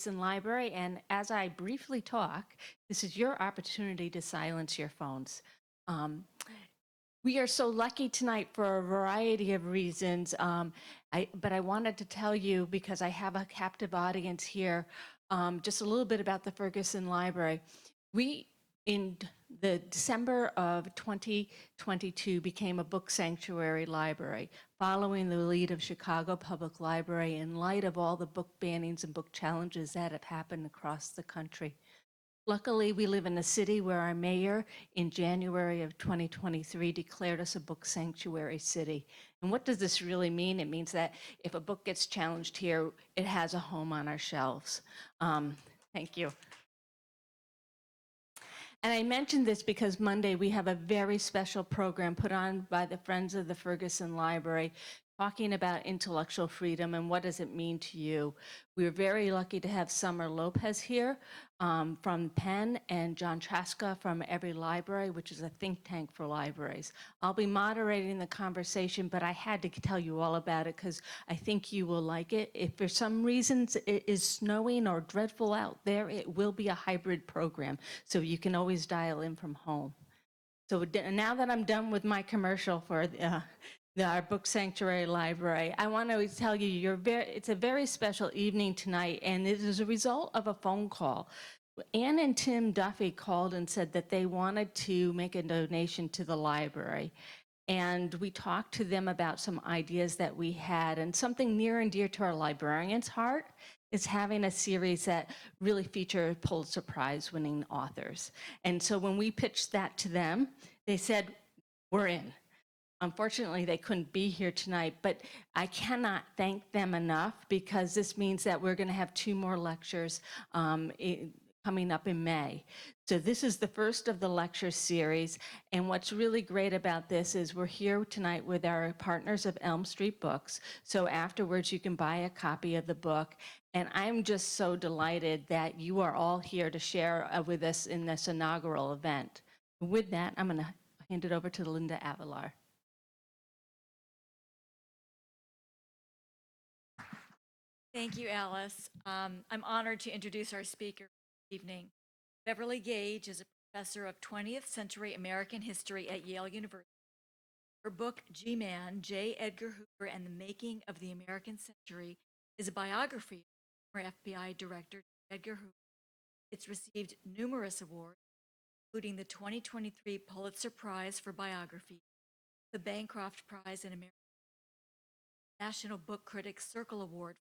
Ferguson Library, and as I briefly talk, this is your opportunity to silence your phones. Um, we are so lucky tonight for a variety of reasons, but I wanted to tell you, because I have a captive audience here, just a little bit about the Ferguson Library. We, in the December of 2022, became a book sanctuary library, following the lead of Chicago Public Library in light of all the book bannings and book challenges that have happened across the country. Luckily, we live in a city where our mayor in January of 2023 declared us a book sanctuary city. And what does this really mean? It means that if a book gets challenged here, it has a home on our shelves. Thank you. And I mentioned this because Monday we have a very special program put on by the Friends of the Ferguson Library talking about intellectual freedom and what does it mean to you. We were very lucky to have Summer Lopez here from Penn and John Traska from Every Library, which is a think tank for libraries. I'll be moderating the conversation, but I had to tell you all about it because I think you will like it. If for some reasons it is snowing or dreadful out there, it will be a hybrid program, so you can always dial in from home. So now that I'm done with my commercial for our Book Sanctuary Library, I want to tell you it's a very special evening tonight, and it is a result of a phone call. Ann and Tim Duffy called and said that they wanted to make a donation to the library. And we talked to them about some ideas that we had, and something near and dear to our librarian's heart is having a series that really features Pulitzer Prize winning authors. And so when we pitched that to them, they said, we're in. Unfortunately, they couldn't be here tonight, but I cannot thank them enough, because this means that we're going to have 2 more lectures coming up in May. So this is the first of the lecture series, and what's really great about this is we're here tonight with our partners of Elm Street Books, so afterwards you can buy a copy of the book, and I'm just so delighted that you are all here to share with us in this inaugural event. With that, I'm going to hand it over to Linda Avalar. Thank you, Alice. I'm honored to introduce our speaker this evening. Beverly Gage is a professor of 20th century American history at Yale University. Her book, G-Man, J. Edgar Hoover and the Making of the American Century, is a biography of former FBI Director Edgar Hoover. It's received numerous awards, including the 2023 Pulitzer Prize for Biography, the Bancroft Prize in America, National Book Critics Circle Award,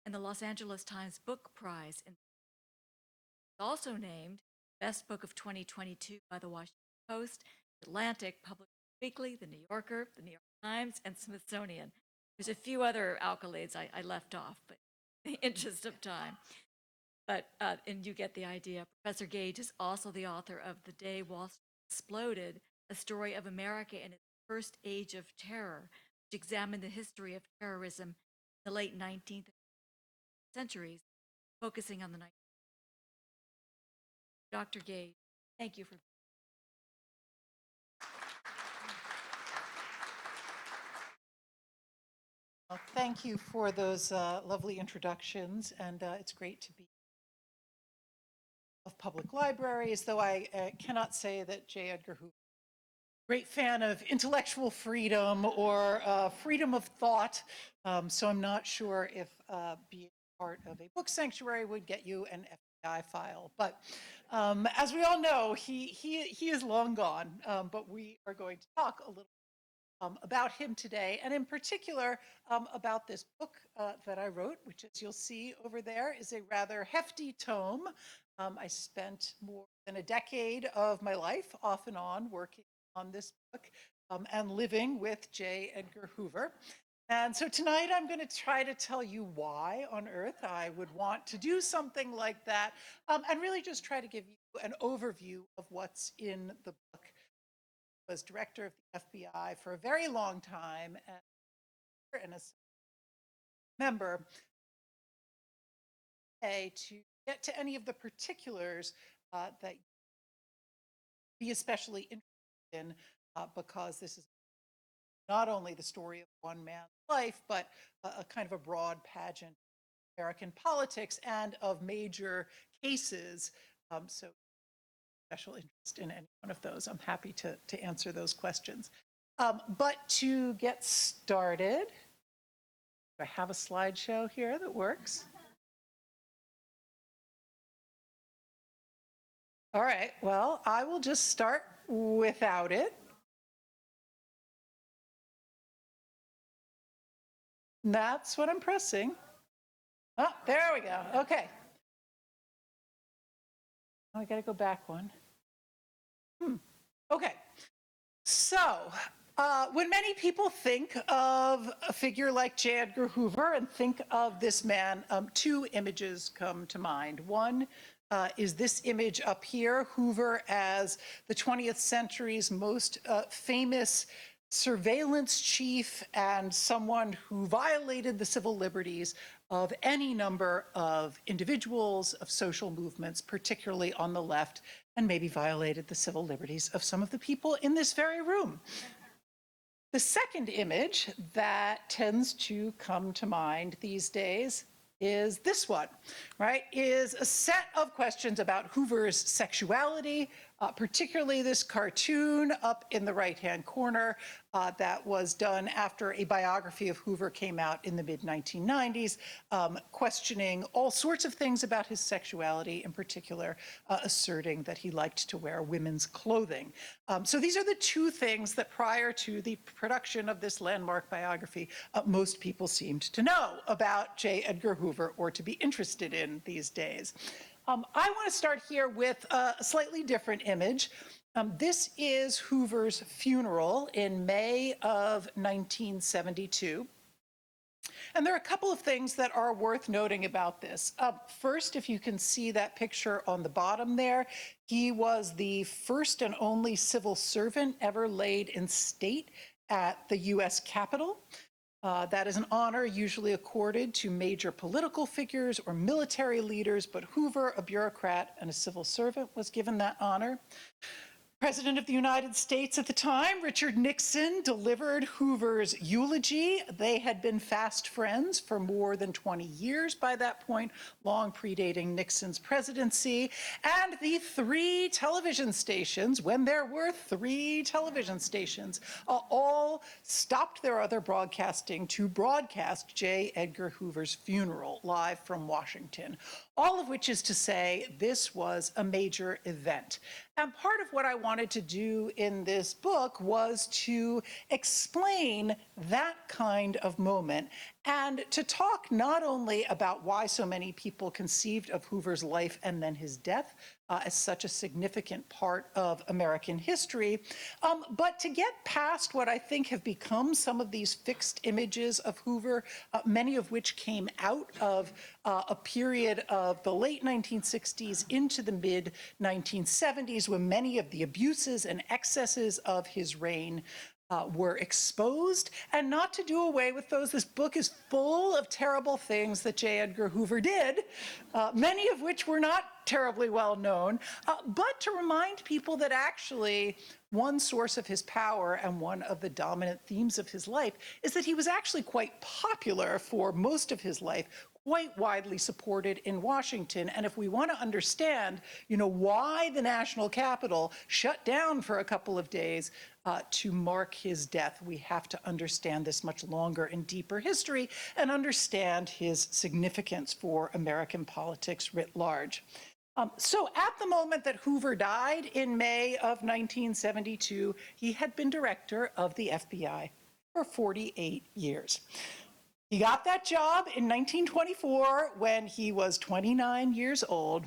and the Los Angeles Times Book Prize. It's also named Best Book of 2022 by the Washington Post, Atlantic, Public Weekly, the New Yorker, the New York Times, and Smithsonian. There's a few other accolades I left off, but in the interest of time. But, and you get the idea. Professor Gage is also the author of The Day Wall Street Exploded, a story of America in its first age of terror, which examined the history of terrorism in the late 19th centuries, focusing on the 19th. Dr. Gage, thank you for. Well, thank you for those lovely introductions, and it's great to be of public libraries, though I cannot say that J. Edgar Hoover, great fan of intellectual freedom or freedom of thought, so I'm not sure if being part of a book sanctuary would get you an FBI file. But as we all know, he is long gone, but we are going to talk a little about him today, and in particular about this book that I wrote, which, as you'll see over there, is a rather hefty tome. I spent more than a decade of my life off and on working on this book and living with J. Edgar Hoover. And so tonight I'm going to try to tell you why on earth I would want to do something like that, and really just try to give you an overview of what's in the book. Was director of the FBI for a very long time and a member to get to any of the particulars that be especially interested in because this is not only the story of one man's life, but a kind of a broad pageant American politics and of major cases. So special interest in any one of those. I'm happy to answer those questions. But to get started, I have a slideshow here that works. All right, well, I will just start without it. That's what I'm pressing. Oh, there we go. Okay. Oh, I got to go back one. Okay. So, when many people think of a figure like J. Edgar Hoover and think of this man, two images come to mind. One is this image up here, Hoover as the 20th century's most famous surveillance chief and someone who violated the civil liberties of any number of individuals, of social movements, particularly on the left, and maybe violated the civil liberties of some of the people in this very room. The second image that tends to come to mind these days is this one, right? Is a set of questions about Hoover's sexuality, particularly this cartoon up in the right-hand corner that was done after a biography of Hoover came out in the mid-1990s, questioning all sorts of things about his sexuality, in particular asserting that he liked to wear women's clothing. So these are the two things that prior to the production of this landmark biography, most people seemed to know about J. Edgar Hoover or to be interested in these days. I want to start here with a slightly different image. This is Hoover's funeral in May of 1972. And there are a couple of things that are worth noting about this. First, if you can see that picture on the bottom there, he was the first and only civil servant ever laid in state at the U.S. Capitol. That is an honor usually accorded to major political figures or military leaders, but Hoover, a bureaucrat and a civil servant, was given that honor. President of the United States at the time, Richard Nixon, delivered Hoover's eulogy. They had been fast friends for more than 20 years by that point, long predating Nixon's presidency. And the three television stations, when there were three television stations, all stopped their other broadcasting to broadcast J. Edgar Hoover's funeral live from Washington. All of which is to say, this was a major event. And part of what I wanted to do in this book was to explain that kind of moment and to talk not only about why so many people conceived of Hoover's life and then his death as such a significant part of American history, but to get past what I think have become some of these fixed images of Hoover, many of which came out of a period of the late 1960s into the mid-1970s when many of the abuses and excesses of his reign were exposed, and not to do away with those. This book is full of terrible things that J. Edgar Hoover did, many of which were not terribly well known, but to remind people that actually one source of his power and one of the dominant themes of his life is that he was actually quite popular for most of his life, quite widely supported in Washington. And if we want to understand, why the national Capitol shut down for a couple of days to mark his death, we have to understand this much longer and deeper history and understand his significance for American politics writ large. So at the moment that Hoover died in May of 1972, he had been director of the FBI for 48 years. He got that job in 1924 when he was 29 years old,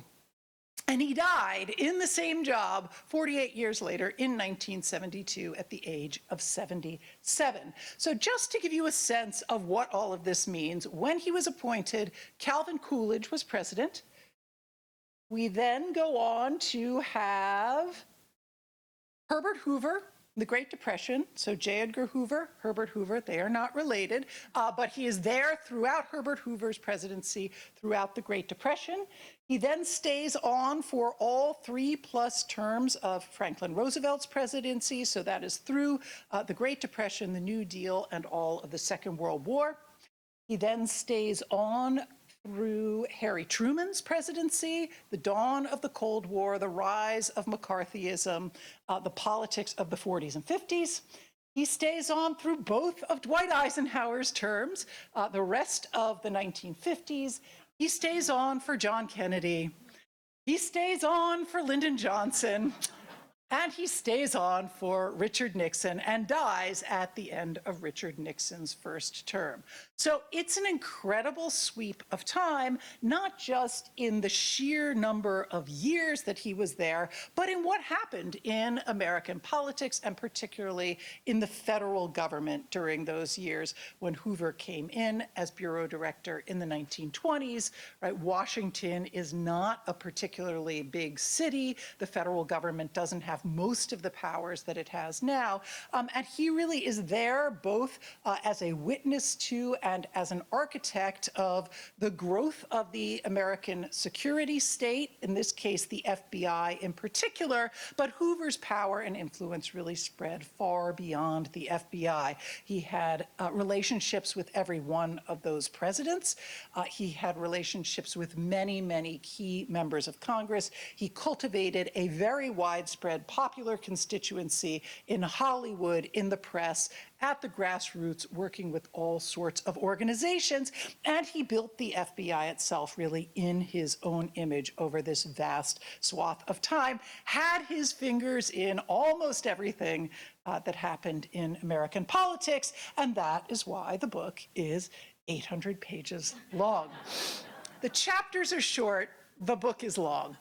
and he died in the same job 48 years later in 1972 at the age of 77. So just to give you a sense of what all of this means, when he was appointed, Calvin Coolidge was president. We then go on to have Herbert Hoover, the Great Depression. So J. Edgar Hoover, Herbert Hoover, they are not related, but he is there throughout Herbert Hoover's presidency throughout the Great Depression. He then stays on for all 3+ terms of Franklin Roosevelt's presidency. So that is through the Great Depression, the New Deal, and all of the Second World War. He then stays on through Harry Truman's presidency, the dawn of the Cold War, the rise of McCarthyism, the politics of the 40s and 50s. He stays on through both of Dwight Eisenhower's terms, the rest of the 1950s. He stays on for John Kennedy. He stays on for Lyndon Johnson. And he stays on for Richard Nixon and dies at the end of Richard Nixon's first term. So it's an incredible sweep of time, not just in the sheer number of years that he was there, but in what happened in American politics and particularly in the federal government during those years when Hoover came in as bureau director in the 1920s. Right? Washington is not a particularly big city. The federal government doesn't have most of the powers that it has now. And he really is there both as a witness to and as an architect of the growth of the American security state, in this case, the FBI in particular, but Hoover's power and influence really spread far beyond the FBI. He had relationships with every one of those presidents. He had relationships with many, many key members of Congress. He cultivated a very widespread popular constituency in Hollywood, in the press, at the grassroots, working with all sorts of organizations. And he built the FBI itself really in his own image over this vast swath of time, had his fingers in almost everything that happened in American politics. And that is why the book is 800 pages long. The chapters are short, the book is long.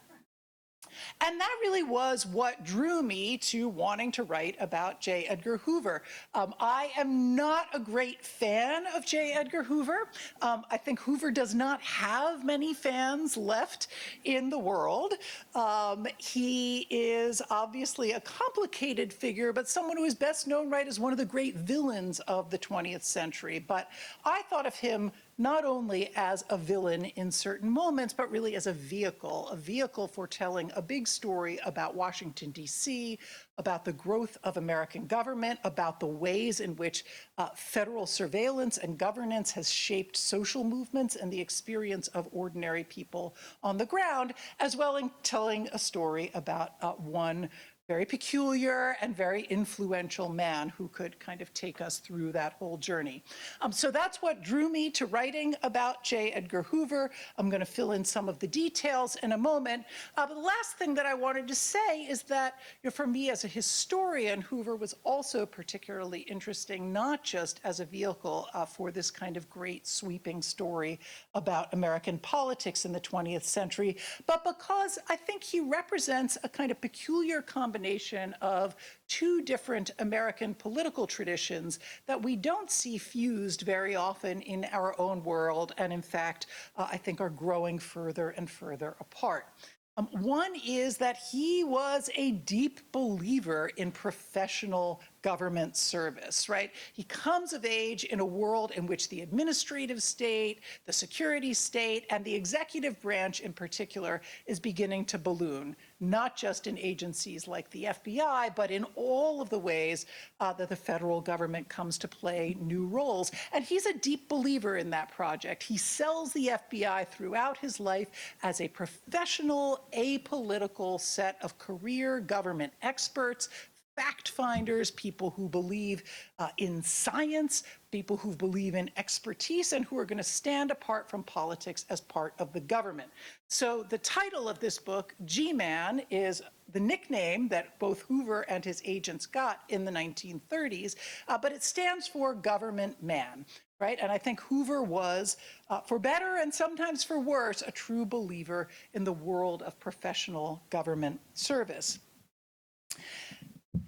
And that really was what drew me to wanting to write about J. Edgar Hoover. I am not a great fan of J. Edgar Hoover. I think Hoover does not have many fans left in the world. He is obviously a complicated figure, but someone who is best known, right, as one of the great villains of the 20th century. But I thought of him not only as a villain in certain moments, but really as a vehicle for telling a big story about Washington, D.C., about the growth of American government, about the ways in which federal surveillance and governance has shaped social movements and the experience of ordinary people on the ground, as well as telling a story about one very peculiar and very influential man who could kind of take us through that whole journey. So that's what drew me to writing about J. Edgar Hoover. I'm going to fill in some of the details in a moment. But the last thing that I wanted to say is that, for me as a historian, Hoover was also particularly interesting, not just as a vehicle for this kind of great sweeping story about American politics in the 20th century, but because I think he represents a kind of peculiar combination of two different American political traditions that we don't see fused very often in our own world, and in fact, I think are growing further and further apart. One is that he was a deep believer in professional government service, right? He comes of age in a world in which the administrative state, the security state, and the executive branch in particular is beginning to balloon, not just in agencies like the FBI, but in all of the ways that the federal government comes to play new roles. And he's a deep believer in that project. He sells the FBI throughout his life as a professional, apolitical set of career government experts, fact finders, people who believe in science, people who believe in expertise, and who are going to stand apart from politics as part of the government. So the title of this book, G-Man, is the nickname that both Hoover and his agents got in the 1930s, but it stands for government man. Right? And I think Hoover was, for better and sometimes for worse, a true believer in the world of professional government service.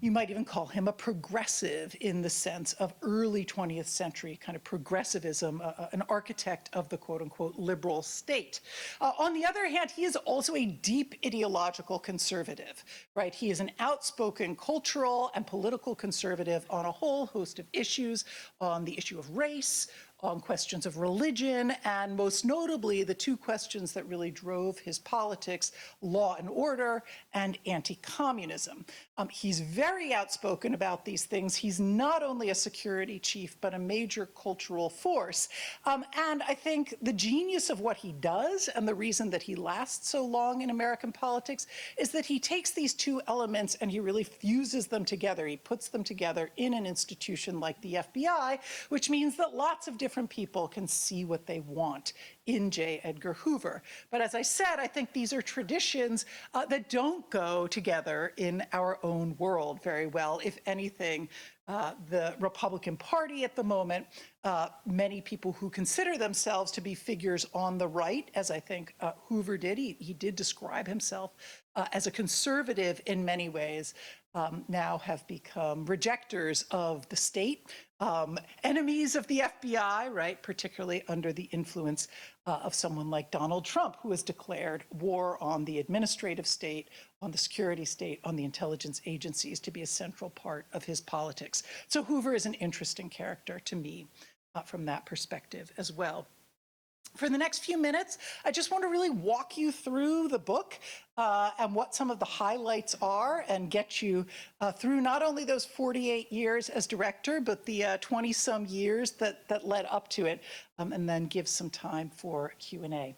You might even call him a progressive in the sense of early 20th century kind of progressivism, an architect of the quote-unquote liberal state. On the other hand, he is also a deep ideological conservative, right? He is an outspoken cultural and political conservative on a whole host of issues, on the issue of race, on questions of religion, and most notably, the two questions that really drove his politics, law and order and anti-communism. He's very outspoken about these things. He's not only a security chief, but a major cultural force. And I think the genius of what he does and the reason that he lasts so long in American politics is that he takes these two elements and he really fuses them together. He puts them together in an institution like the FBI, which means that lots of different people can see what they want in J. Edgar Hoover. But as I said, I think these are traditions that don't go together in our own world very well. If anything, the Republican Party at the moment, many people who consider themselves to be figures on the right, as I think Hoover did, he did describe himself as a conservative in many ways, now have become rejectors of the state, enemies of the FBI, right, particularly under the influence of someone like Donald Trump, who has declared war on the administrative state, on the security state, on the intelligence agencies to be a central part of his politics. So Hoover is an interesting character to me from that perspective as well. For the next few minutes, I just want to really walk you through the book and what some of the highlights are and get you through not only those 48 years as director, but the 20-some years that led up to it, and then give some time for Q&A.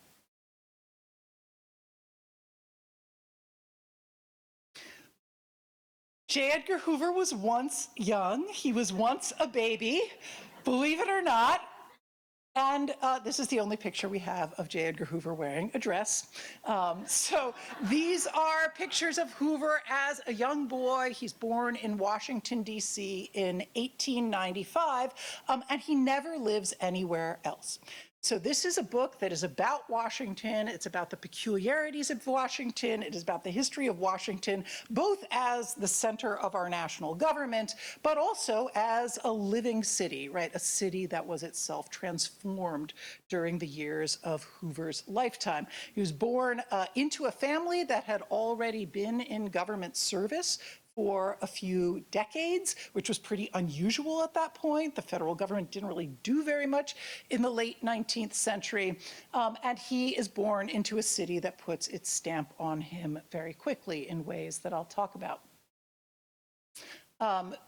J. Edgar Hoover was once young. He was once a baby, believe it or not. And this is the only picture we have of J. Edgar Hoover wearing a dress. So these are pictures of Hoover as a young boy. He's born in Washington, D.C. in 1895, and he never lives anywhere else. So this is a book that is about Washington. It's about the peculiarities of Washington. It is about the history of Washington, both as the center of our national government, but also as a living city, right? A city that was itself transformed during the years of Hoover's lifetime. He was born into a family that had already been in government service for a few decades, which was pretty unusual at that point. The federal government didn't really do very much in the late 19th century. And he is born into a city that puts its stamp on him very quickly in ways that I'll talk about.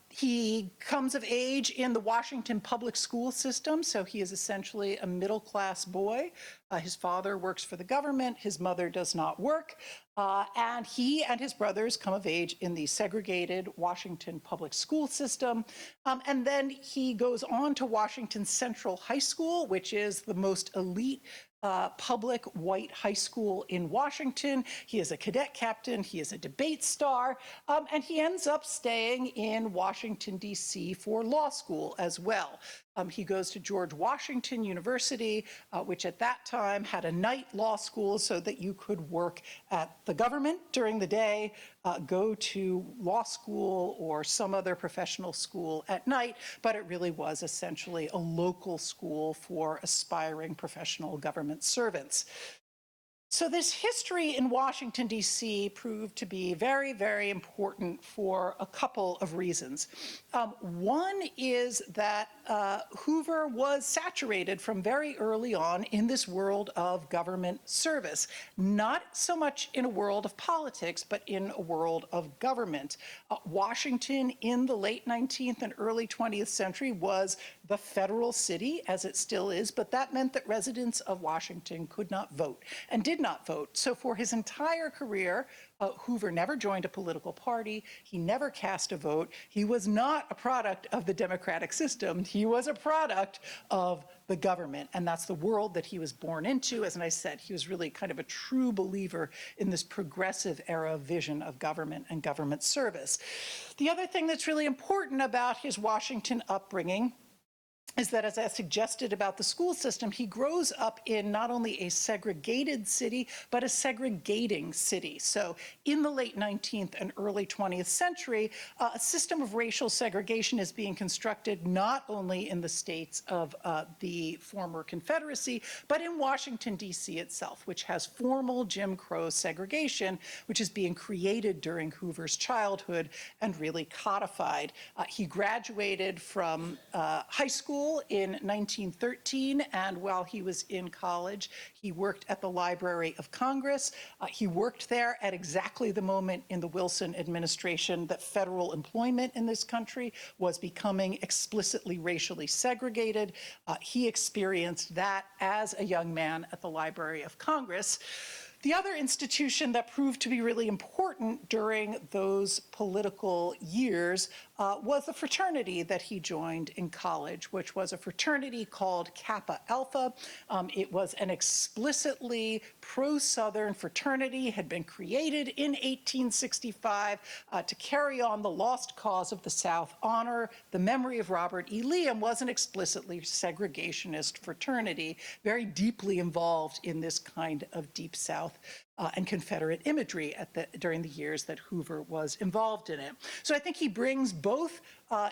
He comes of age in the Washington public school system, so he is essentially a middle-class boy. His father works for the government, his mother does not work, and he and his brothers come of age in the segregated Washington public school system. And then he goes on to Washington Central High School, which is the most elite public white high school in Washington. He is a cadet captain, he is a debate star, and he ends up staying in Washington, D.C. for law school as well. He goes to George Washington University, which at that time had a night law school so that you could work at the government during the day, go to law school or some other professional school at night, but it really was essentially a local school for aspiring professional government servants. So this history in Washington, D.C. proved to be very, very important for a couple of reasons. One is that Hoover was saturated from very early on in this world of government service, not so much in a world of politics, but in a world of government. Washington in the late 19th and early 20th century was the federal city, as it still is, but that meant that residents of Washington could not vote and did not vote. So for his entire career, Hoover never joined a political party. He never cast a vote. He was not a product of the democratic system. He was a product of the government, and that's the world that he was born into. As I said, he was really kind of a true believer in this progressive era vision of government and government service. The other thing that's really important about his Washington upbringing is that, as I suggested about the school system, he grows up in not only a segregated city, but a segregating city. So in the late 19th and early 20th century, a system of racial segregation is being constructed not only in the states of the former Confederacy, but in Washington, D.C. itself, which has formal Jim Crow segregation, which is being created during Hoover's childhood and really codified. He graduated from high school school in 1913, and while he was in college, he worked at the Library of Congress. He worked there at exactly the moment in the Wilson administration that federal employment in this country was becoming explicitly racially segregated. He experienced that as a young man at the Library of Congress. The other institution that proved to be really important during those political years was the fraternity that he joined in college, which was a fraternity called Kappa Alpha. It was an explicitly pro-Southern fraternity, had been created in 1865 to carry on the lost cause of the South, honor the memory of Robert E. Lee, and was an explicitly segregationist fraternity, very deeply involved in this kind of Deep South and Confederate imagery during the years that Hoover was involved in it. So I think he brings both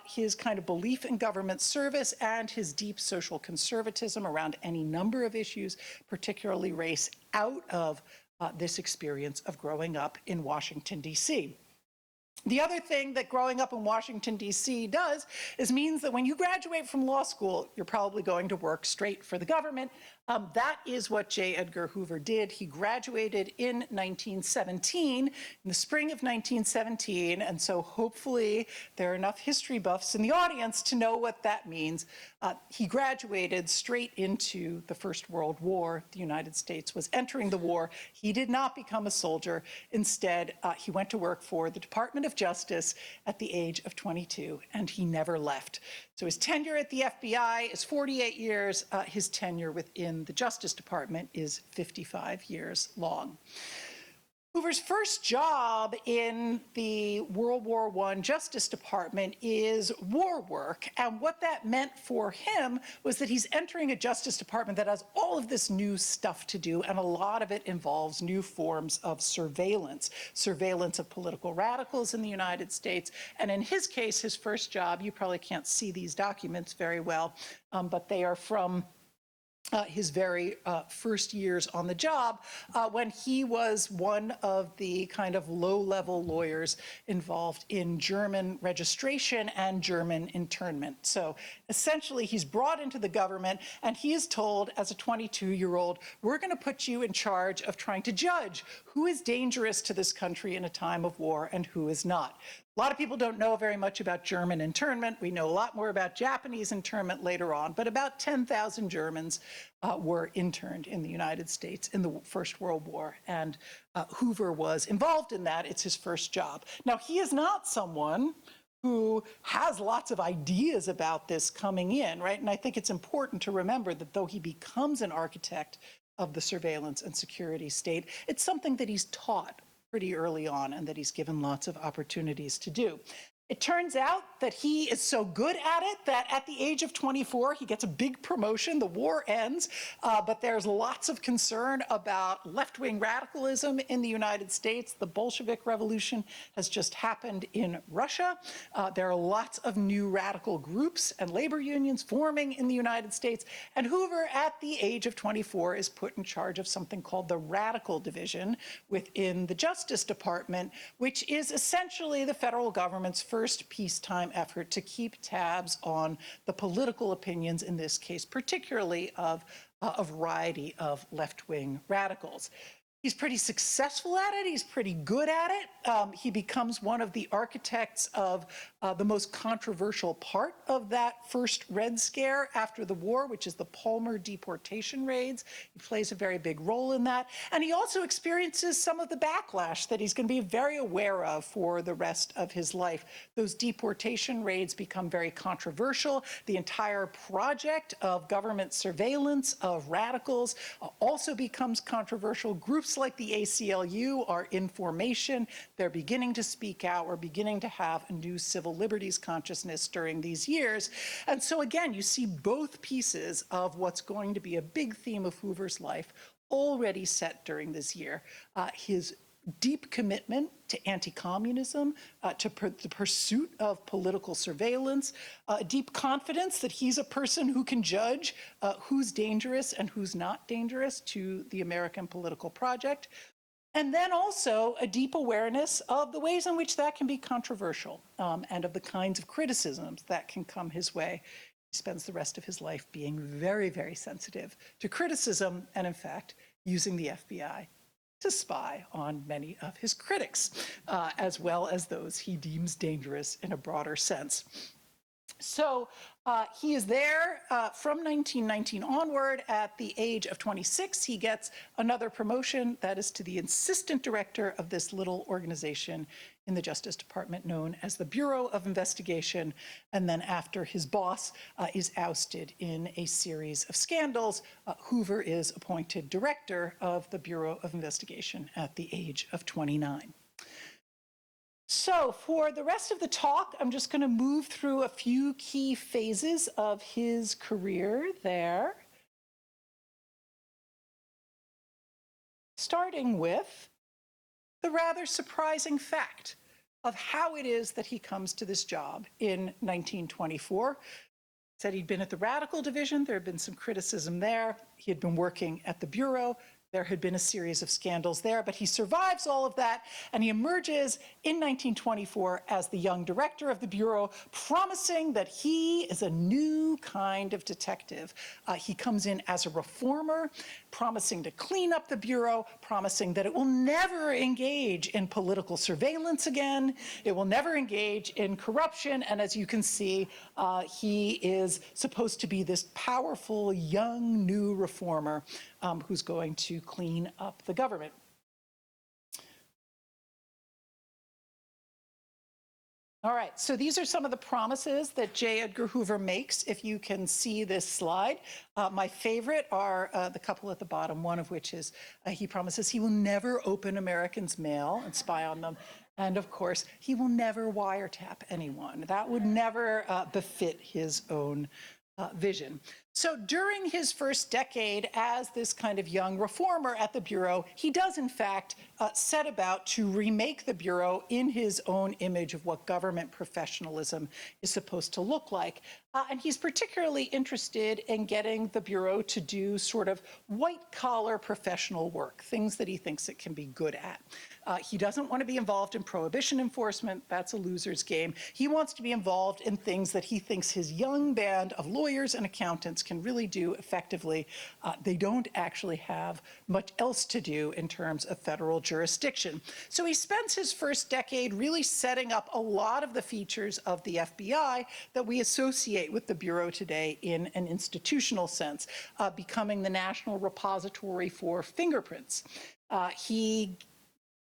his kind of belief in government service and his deep social conservatism around any number of issues, particularly race, out of this experience of growing up in Washington, D.C. The other thing that growing up in Washington, D.C. does is means that when you graduate from law school, you're probably going to work straight for the government. That is what J. Edgar Hoover did. He graduated in 1917, in the spring of 1917, and so hopefully there are enough history buffs in the audience to know what that means. He graduated straight into the First World War. The United States was entering the war. He did not become a soldier. Instead, he went to work for the Department of Justice at the age of 22, and he never left. So his tenure at the FBI is 48 years. His tenure within the Justice Department is 55 years long. Hoover's first job in the World War I Justice Department is war work. And what that meant for him was that he's entering a Justice Department that has all of this new stuff to do, and a lot of it involves new forms of surveillance, surveillance of political radicals in the United States. And in his case, his first job, you probably can't see these documents very well, but they are from his very first years on the job, when he was one of the kind of low-level lawyers involved in German registration and German internment. So essentially, he's brought into the government, and he is told as a 22-year-old, we're going to put you in charge of trying to judge who is dangerous to this country in a time of war and who is not. A lot of people don't know very much about German internment. We know a lot more about Japanese internment later on, but about 10,000 Germans were interned in the United States in the First World War, and Hoover was involved in that. It's his first job. Now, he is not someone who has lots of ideas about this coming in, right? And I think it's important to remember that though he becomes an architect of the surveillance and security state, it's something that he's taught pretty early on and that he's given lots of opportunities to do. It turns out that he is so good at it that at the age of 24, he gets a big promotion. The war ends, but there's lots of concern about left-wing radicalism in the United States. The Bolshevik Revolution has just happened in Russia. There are lots of new radical groups and labor unions forming in the United States. And Hoover, at the age of 24, is put in charge of something called the Radical Division within the Justice Department, which is essentially the federal government's first peacetime effort to keep tabs on the political opinions, in this case, particularly of a variety of left-wing radicals. He's pretty successful at it. He's pretty good at it. He becomes one of the architects of the most controversial part of that first Red Scare after the war, which is the Palmer deportation raids. He plays a very big role in that. And he also experiences some of the backlash that he's going to be very aware of for the rest of his life. Those deportation raids become very controversial. The entire project of government surveillance of radicals also becomes controversial. Groups like the ACLU are in formation. They're beginning to speak out. We're beginning to have a new civil liberties consciousness during these years. And so again, you see both pieces of what's going to be a big theme of Hoover's life already set during this year. His deep commitment to anti-communism, to the pursuit of political surveillance, a deep confidence that he's a person who can judge who's dangerous and who's not dangerous to the American political project. And then also a deep awareness of the ways in which that can be controversial and of the kinds of criticisms that can come his way He spends the rest of his life being very, very sensitive to criticism and, in fact, using the FBI to spy on many of his critics, as well as those he deems dangerous in a broader sense. So he is there from 1919 onward. At the age of 26, he gets another promotion, that is to the assistant director of this little organization in the Justice Department known as the Bureau of Investigation. And then after his boss is ousted in a series of scandals, Hoover is appointed director of the Bureau of Investigation at the age of 29. So for the rest of the talk, I'm just going to move through a few key phases of his career there. Starting with the rather surprising fact of how it is that he comes to this job in 1924. Said he'd been at the Radical Division. There had been some criticism there. He had been working at the Bureau. There had been a series of scandals there, but he survives all of that, and he emerges in 1924 as the young director of the Bureau, promising that he is a new kind of detective. He comes in as a reformer, promising to clean up the Bureau, promising that it will never engage in political surveillance again, it will never engage in corruption, and as you can see, he is supposed to be this powerful, young, new reformer who's going to clean up the government. All right, so these are some of the promises that J. Edgar Hoover makes, if you can see this slide. My favorite are the couple at the bottom, one of which is he promises he will never open Americans' mail and spy on them. And of course, he will never wiretap anyone. That would never befit his own vision. So during his first decade as this kind of young reformer at the Bureau, he does in fact set about to remake the Bureau in his own image of what government professionalism is supposed to look like. And he's particularly interested in getting the Bureau to do sort of white-collar professional work, things that he thinks it can be good at. He doesn't want to be involved in prohibition enforcement. That's a loser's game. He wants to be involved in things that he thinks his young band of lawyers and accountants can really do effectively. They don't actually have much else to do in terms of federal jurisdiction. So he spends his first decade really setting up a lot of the features of the FBI that we associate with the Bureau today in an institutional sense, becoming the national repository for fingerprints. He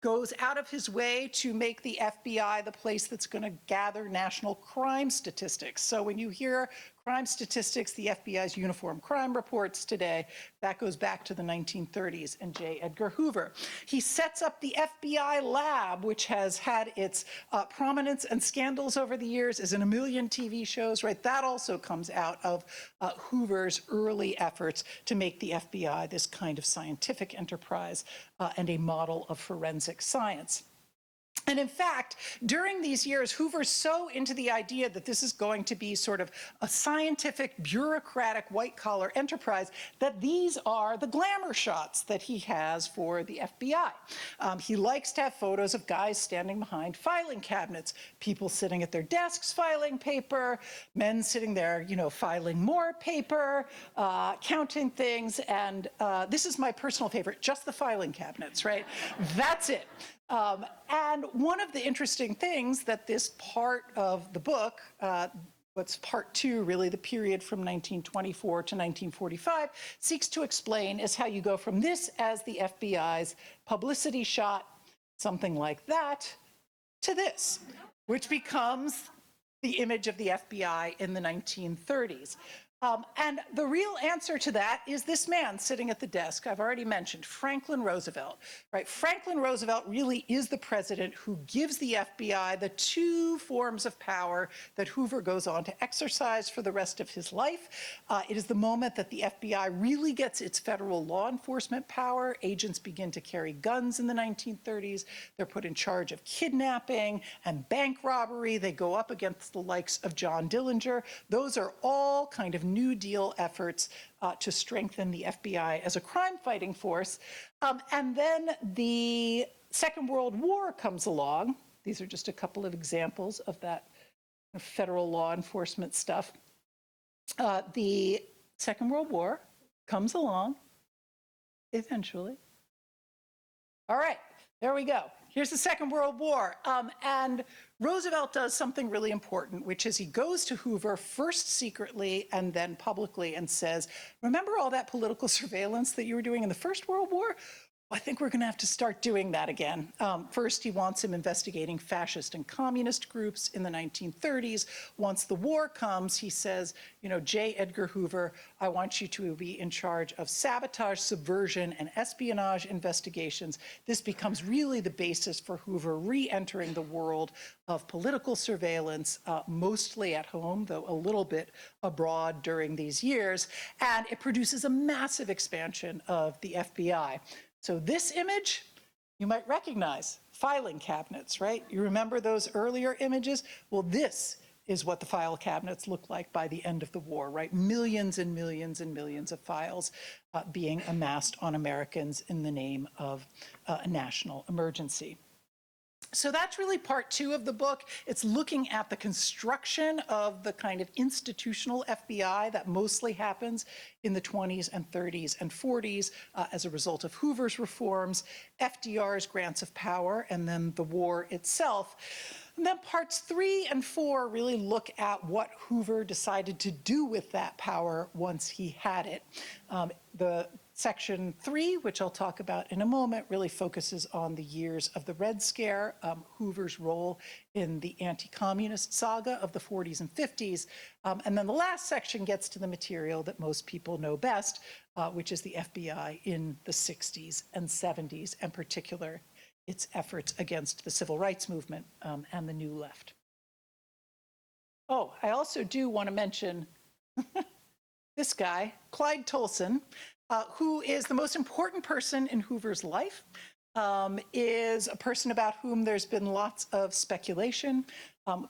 goes out of his way to make the FBI the place that's going to gather national crime statistics. So when you hear crime statistics, the FBI's uniform crime reports today, that goes back to the 1930s and J. Edgar Hoover. He sets up the FBI lab, which has had its prominence and scandals over the years, is in a million TV shows, right? That also comes out of Hoover's early efforts to make the FBI this kind of scientific enterprise and a model of forensic science. And in fact, during these years, Hoover's so into the idea that this is going to be sort of a scientific, bureaucratic, white-collar enterprise that these are the glamour shots that he has for the FBI. He likes to have photos of guys standing behind filing cabinets, people sitting at their desks filing paper, men sitting there, you know, filing more paper, counting things, and this is my personal favorite, just the filing cabinets, right? That's it. And one of the interesting things that this part of the book, what's part two, really the period from 1924 to 1945, seeks to explain is how you go from this as the FBI's publicity shot, something like that, to this, which becomes the image of the FBI in the 1930s. And the real answer to that is this man sitting at the desk I've already mentioned, Franklin Roosevelt, right? Franklin Roosevelt really is the president who gives the FBI the two forms of power that Hoover goes on to exercise for the rest of his life. It is the moment that the FBI really gets its federal law enforcement power. Agents begin to carry guns in the 1930s. They're put in charge of kidnapping and bank robbery. They go up against the likes of John Dillinger. Those are all kind of New Deal efforts to strengthen the FBI as a crime-fighting force. And then the Second World War comes along. These are just a couple of examples of that federal law enforcement stuff. The Second World War comes along eventually. All right, there we go. Here's the Second World War. And Roosevelt does something really important, which is he goes to Hoover first secretly and then publicly and says, remember all that political surveillance that you were doing in the First World War? I think we're going to have to start doing that again. First, he wants him investigating fascist and communist groups in the 1930s. Once the war comes, he says, you know, J. Edgar Hoover, I want you to be in charge of sabotage, subversion, and espionage investigations. This becomes really the basis for Hoover re-entering the world of political surveillance, mostly at home, though a little bit abroad during these years. And it produces a massive expansion of the FBI. So this image, you might recognize filing cabinets, right? You remember those earlier images? Well, this is what the file cabinets look like by the end of the war, right? Millions and millions and millions of files being amassed on Americans in the name of a national emergency. So that's really part two of the book. It's looking at the construction of the kind of institutional FBI that mostly happens in the 20s and 30s and 40s as a result of Hoover's reforms, FDR's grants of power, and then the war itself. And then parts 3 and 4 really look at what Hoover decided to do with that power once he had it. The Section 3, which I'll talk about in a moment, really focuses on the years of the Red Scare, Hoover's role in the anti-communist saga of the 40s and 50s. And then the last section gets to the material that most people know best, which is the FBI in the 60s and 70s, in particular, its efforts against the civil rights movement and the New Left. Oh, I also do want to mention this guy, Clyde Tolson, who is the most important person in Hoover's life, is a person about whom there's been lots of speculation.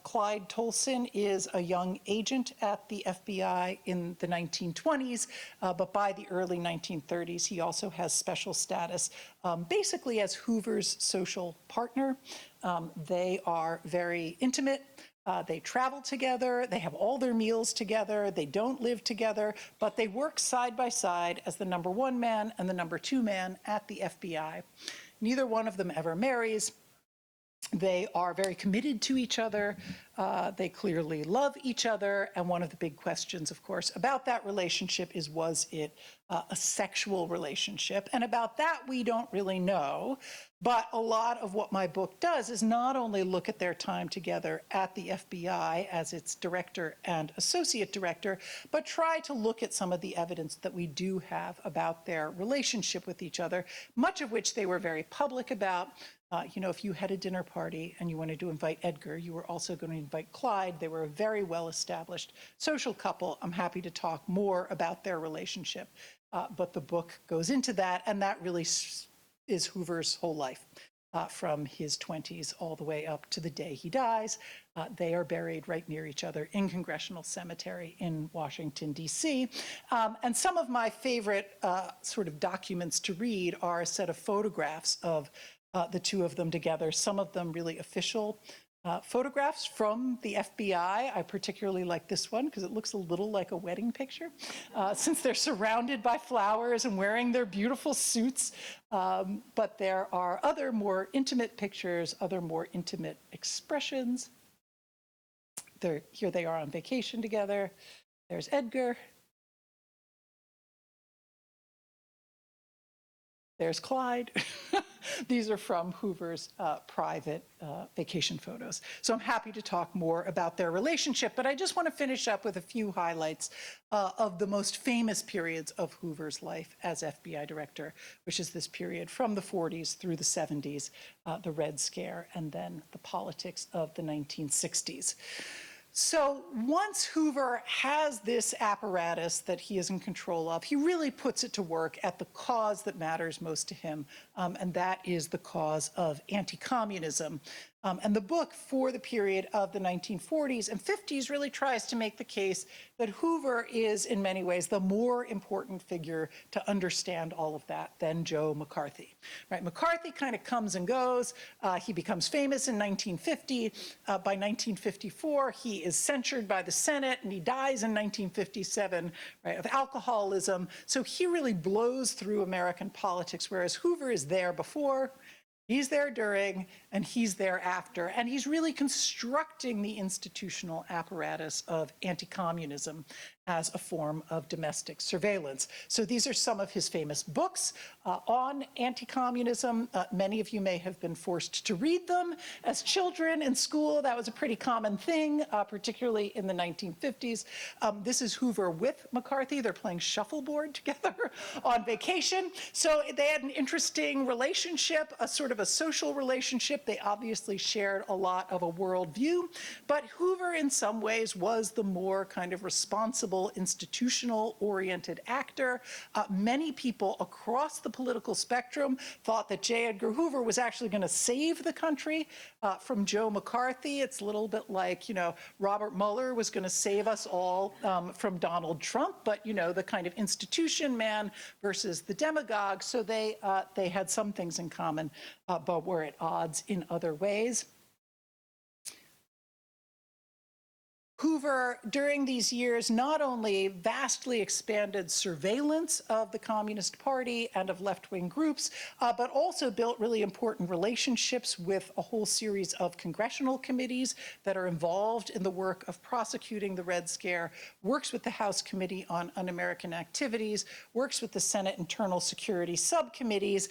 Clyde Tolson is a young agent at the FBI in the 1920s, but by the early 1930s, he also has special status, basically as Hoover's social partner. They are very intimate. They travel together, they have all their meals together, they don't live together, but they work side by side as the number 1 man and the number 2 man at the FBI. Neither one of them ever marries. They are very committed to each other. They clearly love each other. And one of the big questions, of course, about that relationship is, was it a sexual relationship? And about that, we don't really know. But a lot of what my book does is not only look at their time together at the FBI as its director and associate director, but try to look at some of the evidence that we do have about their relationship with each other, much of which they were very public about. You know, if you had a dinner party and you wanted to invite Edgar, you were also going to invite Clyde. They were a very well-established social couple. I'm happy to talk more about their relationship. But the book goes into that, and that really is Hoover's whole life, from his 20s all the way up to the day he dies. They are buried right near each other in Congressional Cemetery in Washington, D.C. And some of my favorite sort of documents to read are a set of photographs of the two of them together, some of them really official photographs from the FBI. I particularly like this one because it looks a little like a wedding picture, since they're surrounded by flowers and wearing their beautiful suits. But there are other more intimate pictures, other more intimate expressions. Here they are on vacation together. There's Edgar. There's Clyde. These are from Hoover's private vacation photos. So I'm happy to talk more about their relationship, but I just want to finish up with a few highlights of the most famous periods of Hoover's life as FBI director, which is this period from the 40s through the 70s, the Red Scare, and then the politics of the 1960s. So once Hoover has this apparatus that he is in control of, he really puts it to work at the cause that matters most to him, and that is the cause of anti-communism. And the book, for the period of the 1940s and 50s, really tries to make the case that Hoover is, in many ways, the more important figure to understand all of that than Joe McCarthy. Right? McCarthy kind of comes and goes. He becomes famous in 1950. By 1954, he is censured by the Senate, and he dies in 1957, right, of alcoholism. So he really blows through American politics, whereas Hoover is there before, he's there during, and he's there after. And he's really constructing the institutional apparatus of anti-communism as a form of domestic surveillance. So these are some of his famous books on anti-communism. Many of you may have been forced to read them as children in school. That was a pretty common thing, particularly in the 1950s. This is Hoover with McCarthy. They're playing shuffleboard together on vacation. So they had an interesting relationship, a sort of a social relationship. They obviously shared a lot of a worldview, but Hoover in some ways was the more kind of responsible, institutional-oriented actor. Many people across the political spectrum thought that J. Edgar Hoover was actually going to save the country from Joe McCarthy. It's a little bit like, Robert Mueller was going to save us all from Donald Trump, but, the kind of institution man versus the demagogue. So they had some things in common, but were at odds in other ways. Hoover, during these years, not only vastly expanded surveillance of the Communist Party and of left-wing groups, but also built really important relationships with a whole series of congressional committees that are involved in the work of prosecuting the Red Scare, works with the House Committee on Un-American Activities, works with the Senate Internal Security Subcommittees.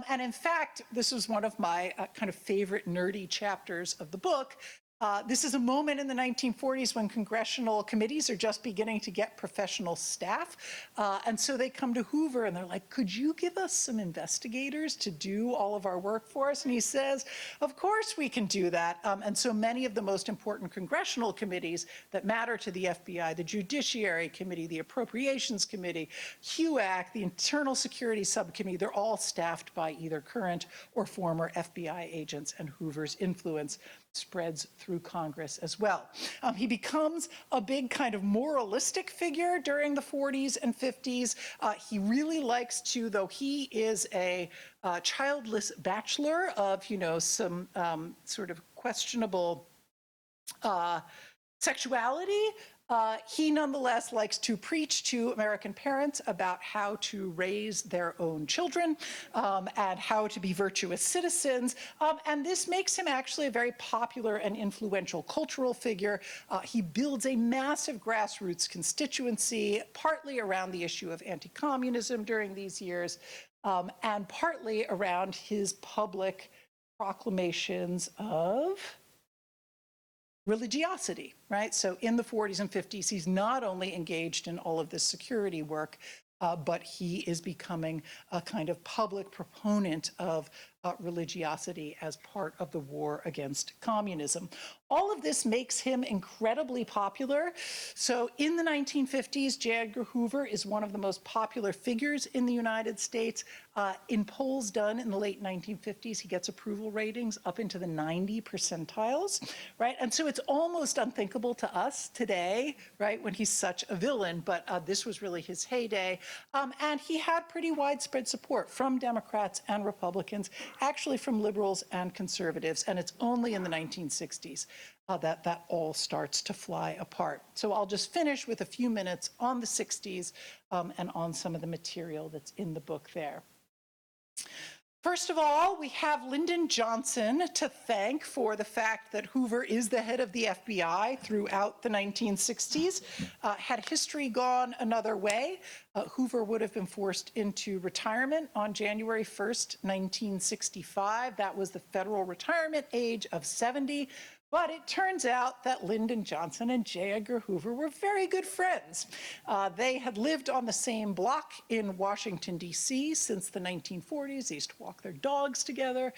And in fact, this was one of my kind of favorite nerdy chapters of the book. This is a moment in the 1940s when congressional committees are just beginning to get professional staff. And so they come to Hoover and they're like, could you give us some investigators to do all of our work for us? And he says, of course we can do that. And so many of the most important congressional committees that matter to the FBI, the Judiciary Committee, the Appropriations Committee, HUAC, the Internal Security Subcommittee, they're all staffed by either current or former FBI agents, and Hoover's influence spreads through Congress as well. He becomes a big kind of moralistic figure during the 40s and 50s. He really likes to, though he is a childless bachelor of, some sort of questionable sexuality, he nonetheless likes to preach to American parents about how to raise their own children and how to be virtuous citizens. And this makes him actually a very popular and influential cultural figure. He builds a massive grassroots constituency, partly around the issue of anti-communism during these years, and partly around his public proclamations of religiosity, right? So in the 40s and 50s, he's not only engaged in all of this security work, but he is becoming a kind of public proponent of religiosity as part of the war against communism. All of this makes him incredibly popular. So in the 1950s, J. Edgar Hoover is one of the most popular figures in the United States. In polls done in the late 1950s, he gets approval ratings up into the 90 percentiles, right? And so it's almost unthinkable to us today, right, when he's such a villain, but this was really his heyday. And he had pretty widespread support from Democrats and Republicans, actually from liberals and conservatives, and it's only in the 1960s that all starts to fly apart. So I'll just finish with a few minutes on the 60s and on some of the material that's in the book there. First of all, we have Lyndon Johnson to thank for the fact that Hoover is the head of the FBI throughout the 1960s. Had history gone another way, Hoover would have been forced into retirement on January 1st, 1965. That was the federal retirement age of 70. But it turns out that Lyndon Johnson and J. Edgar Hoover were very good friends. They had lived on the same block in Washington, D.C. since the 1940s. They used to walk their dogs together.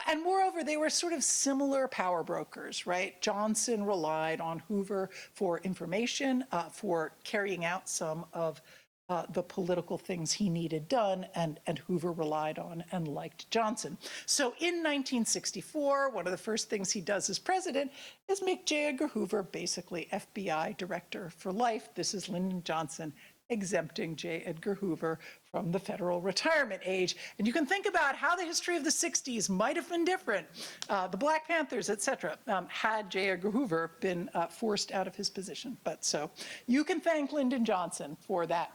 And moreover, they were sort of similar power brokers, right? Johnson relied on Hoover for information, for carrying out some of the political things he needed done, and Hoover relied on and liked Johnson. So in 1964, one of the first things he does as president is make J. Edgar Hoover basically FBI director for life. This is Lyndon Johnson exempting J. Edgar Hoover from the federal retirement age. And you can think about how the history of the 60s might have been different. The Black Panthers, et cetera, had J. Edgar Hoover been forced out of his position. But so you can thank Lyndon Johnson for that.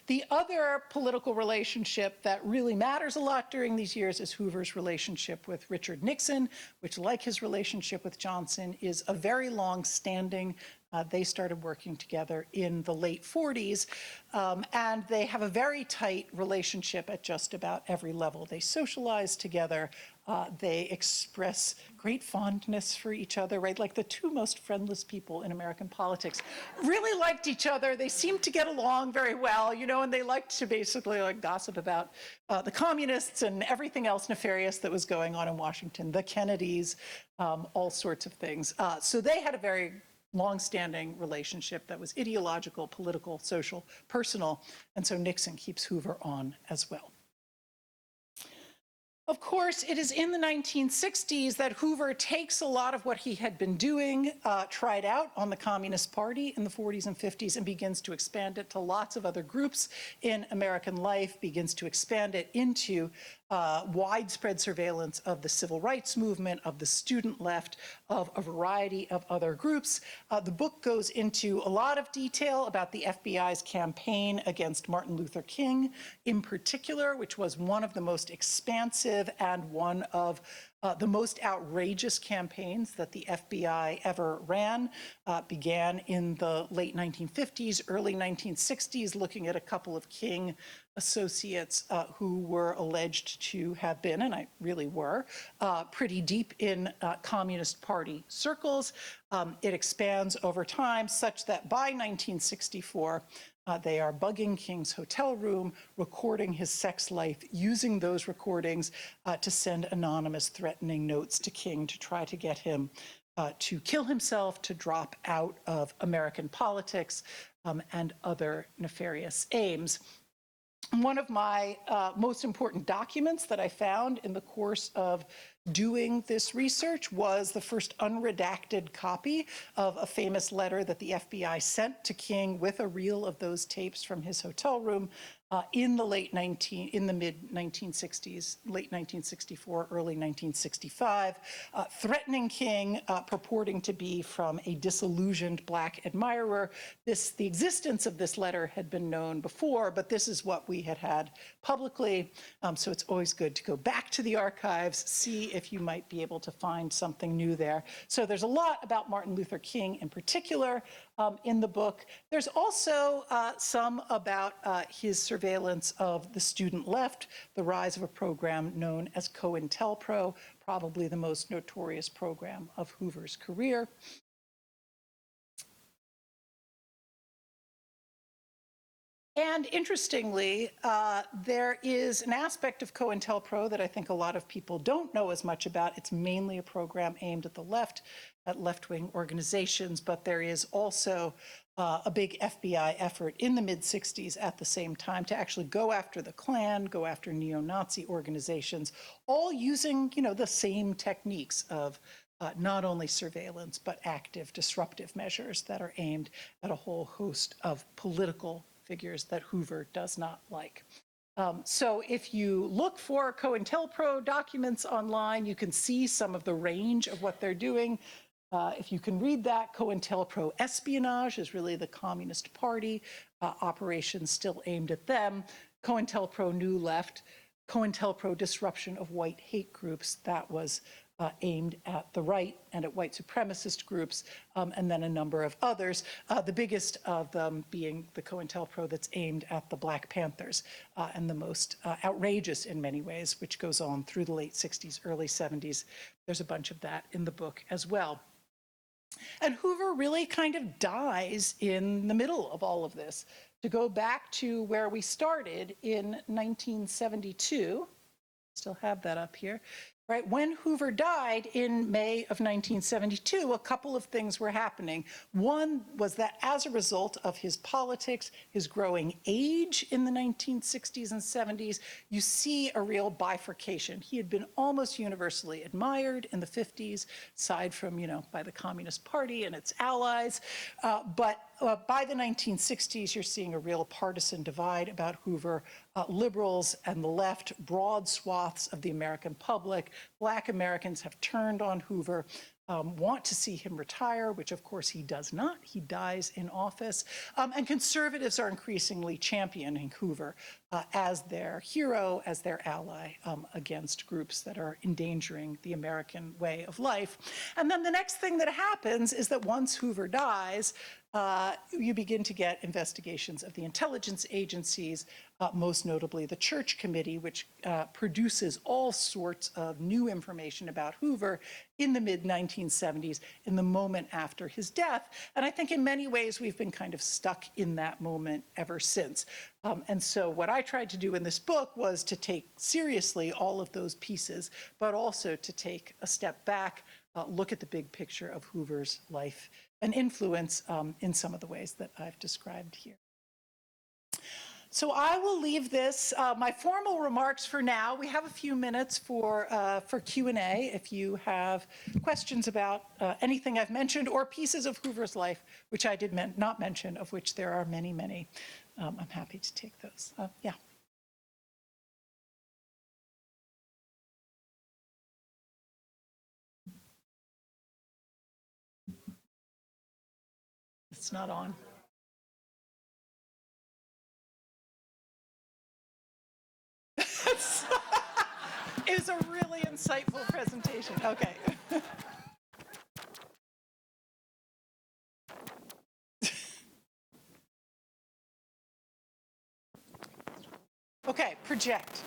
The other political relationship that really matters a lot during these years is Hoover's relationship with Richard Nixon, which, like his relationship with Johnson, is a very long-standing. They started working together in the late 40s, and they have a very tight relationship at just about every level. They socialize together. They express great fondness for each other, right? Like the two most friendless people in American politics really liked each other. They seemed to get along very well, you know, and they liked to basically like gossip about the communists and everything else nefarious that was going on in Washington, the Kennedys, all sorts of things. So they had a very long-standing relationship that was ideological, political, social, personal, and so Nixon keeps Hoover on as well. Of course, it is in the 1960s that Hoover takes a lot of what he had been doing, tried out on the Communist Party in the 40s and 50s, and begins to expand it to lots of other groups in American life, begins to expand it into widespread surveillance of the civil rights movement, of the student left, of a variety of other groups. The book goes into a lot of detail about the FBI's campaign against Martin Luther King in particular, which was one of the most expansive and one of the most outrageous campaigns that the FBI ever ran. Began in the late 1950s, early 1960s, looking at a couple of King associates who were alleged to have been, and I really were, pretty deep in Communist Party circles. It expands over time such that by 1964, they are bugging King's hotel room, recording his sex life, using those recordings to send anonymous threatening notes to King to try to get him to kill himself, to drop out of American politics, and other nefarious aims. One of my most important documents that I found in the course of doing this research was the first unredacted copy of a famous letter that the FBI sent to King with a reel of those tapes from his hotel room in the mid 1960s, late 1964, early 1965, threatening King, purporting to be from a disillusioned Black admirer. The existence of this letter had been known before, but this is what we had publicly. So it's always good to go back to the archives, see if you might be able to find something new there. So there's a lot about Martin Luther King in particular in the book. There's also some about his surveillance of the student left, the rise of a program known as COINTELPRO, probably the most notorious program of Hoover's career. And interestingly, there is an aspect of COINTELPRO that I think a lot of people don't know as much about. It's mainly a program aimed at the left, at left-wing organizations, but there is also a big FBI effort in the mid-60s at the same time to actually go after the Klan, go after neo-Nazi organizations, all using, you know, the same techniques of not only surveillance, but active disruptive measures that are aimed at a whole host of political figures that Hoover does not like. So if you look for COINTELPRO documents online, you can see some of the range of what they're doing. If you can read that, COINTELPRO espionage is really the Communist Party, operations still aimed at them. COINTELPRO New Left, COINTELPRO disruption of white hate groups, that was aimed at the right and at white supremacist groups, and then a number of others, the biggest of them being the COINTELPRO that's aimed at the Black Panthers, and the most outrageous in many ways, which goes on through the late 60s, early 70s. There's a bunch of that in the book as well. And Hoover really kind of dies in the middle of all of this. To go back to where we started in 1972, still have that up here. right? When Hoover died in May of 1972, a couple of things were happening. One was that as a result of his politics, his growing age in the 1960s and 70s, you see a real bifurcation. He had been almost universally admired in the 50s, aside from, by the Communist Party and its allies. But by the 1960s, you're seeing a real partisan divide about Hoover. Liberals and the left, broad swaths of the American public, Black Americans have turned on Hoover, want to see him retire, which of course he does not. He dies in office. And conservatives are increasingly championing Hoover as their hero, as their ally against groups that are endangering the American way of life. And then the next thing that happens is that once Hoover dies, you begin to get investigations of the intelligence agencies, most notably the Church Committee, which produces all sorts of new information about Hoover in the mid-1970s, in the moment after his death. And I think in many ways we've been kind of stuck in that moment ever since. And so what I tried to do in this book was to take seriously all of those pieces, but also to take a step back, look at the big picture of Hoover's life and influence in some of the ways that I've described here. So I will leave this, my formal remarks for now. We have a few minutes for Q&A if you have questions about anything I've mentioned or pieces of Hoover's life, which I did not mention, of which there are many, many. I'm happy to take those. Yeah. It's not on. It was a really insightful presentation. Okay. Okay, project.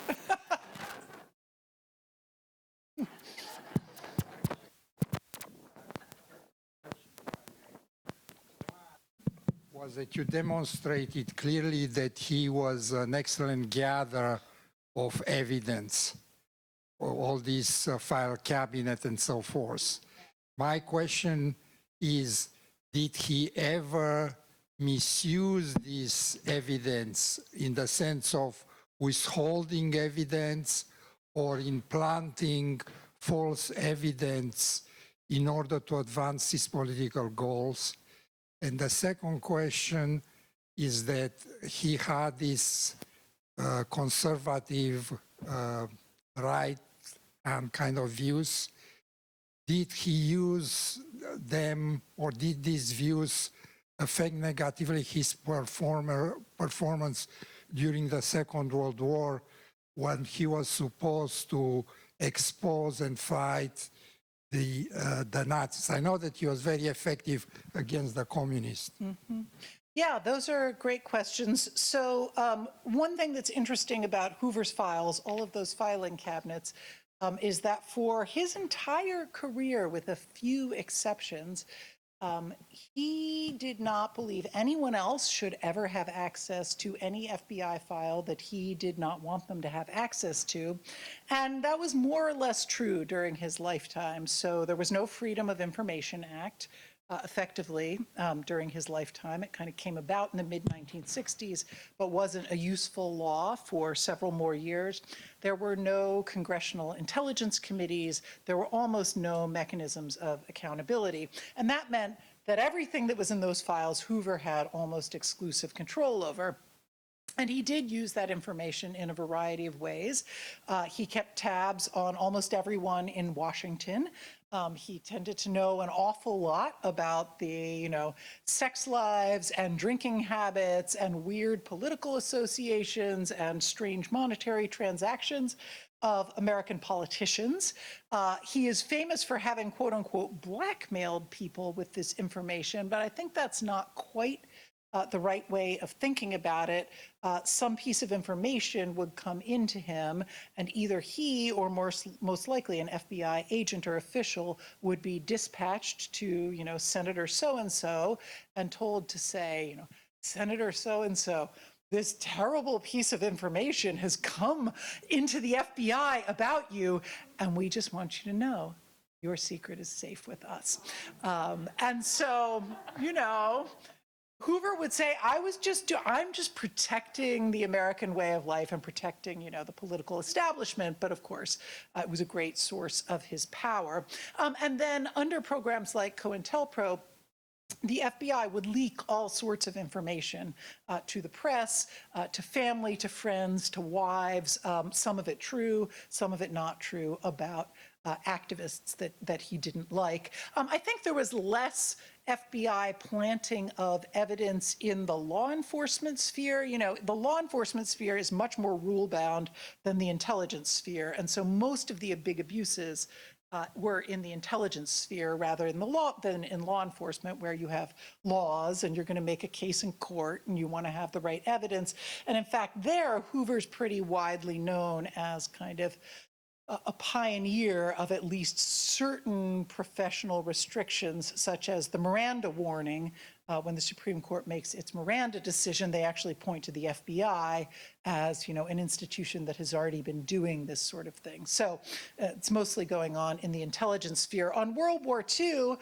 Was that you demonstrated clearly that he was an excellent gatherer of evidence, all these file cabinet and so forth. My question is, did he ever misuse this evidence in the sense of withholding evidence or implanting false evidence in order to advance his political goals? And the second question is that he had this conservative right kind of views. Did he use them, or did these views affect negatively his performance during the Second World War, when he was supposed to expose and fight the Nazis? I know that he was very effective against the communists. Mm-hmm. Yeah, those are great questions. So one thing that's interesting about Hoover's files, all of those filing cabinets, is that for his entire career, with a few exceptions, he did not believe anyone else should ever have access to any FBI file that he did not want them to have access to. And that was more or less true during his lifetime. So there was no Freedom of Information Act effectively during his lifetime. It kind of came about in the mid-1960s, but wasn't a useful law for several more years. There were no congressional intelligence committees. There were almost no mechanisms of accountability. And that meant that everything that was in those files, Hoover had almost exclusive control over. And he did use that information in a variety of ways. He kept tabs on almost everyone in Washington. He tended to know an awful lot about the, sex lives and drinking habits and weird political associations and strange monetary transactions of American politicians. He is famous for having, quote unquote, blackmailed people with this information, but I think that's not quite the right way of thinking about it. Some piece of information would come into him, and either he or most likely an FBI agent or official would be dispatched to, Senator so-and-so and told to say, Senator so-and-so, this terrible piece of information has come into the FBI about you, and we just want you to know your secret is safe with us. And so, you know, Hoover would say, I'm just protecting the American way of life and protecting, you know, the political establishment. But of course, it was a great source of his power. And then under programs like COINTELPRO, the FBI would leak all sorts of information to the press, to family, to friends, to wives, some of it true, some of it not true, about activists that he didn't like. I think there was less FBI planting of evidence in the law enforcement sphere. You know, the law enforcement sphere is much more rule-bound than the intelligence sphere, and so most of the big abuses were in the intelligence sphere rather than in law enforcement, where you have laws and you're going to make a case in court and you want to have the right evidence. And in fact, there, Hoover's pretty widely known as kind of a pioneer of at least certain professional restrictions, such as the Miranda warning. When the Supreme Court makes its Miranda decision, they actually point to the FBI as, you know, an institution that has already been doing this sort of thing. So it's mostly going on in the intelligence sphere. On World War II,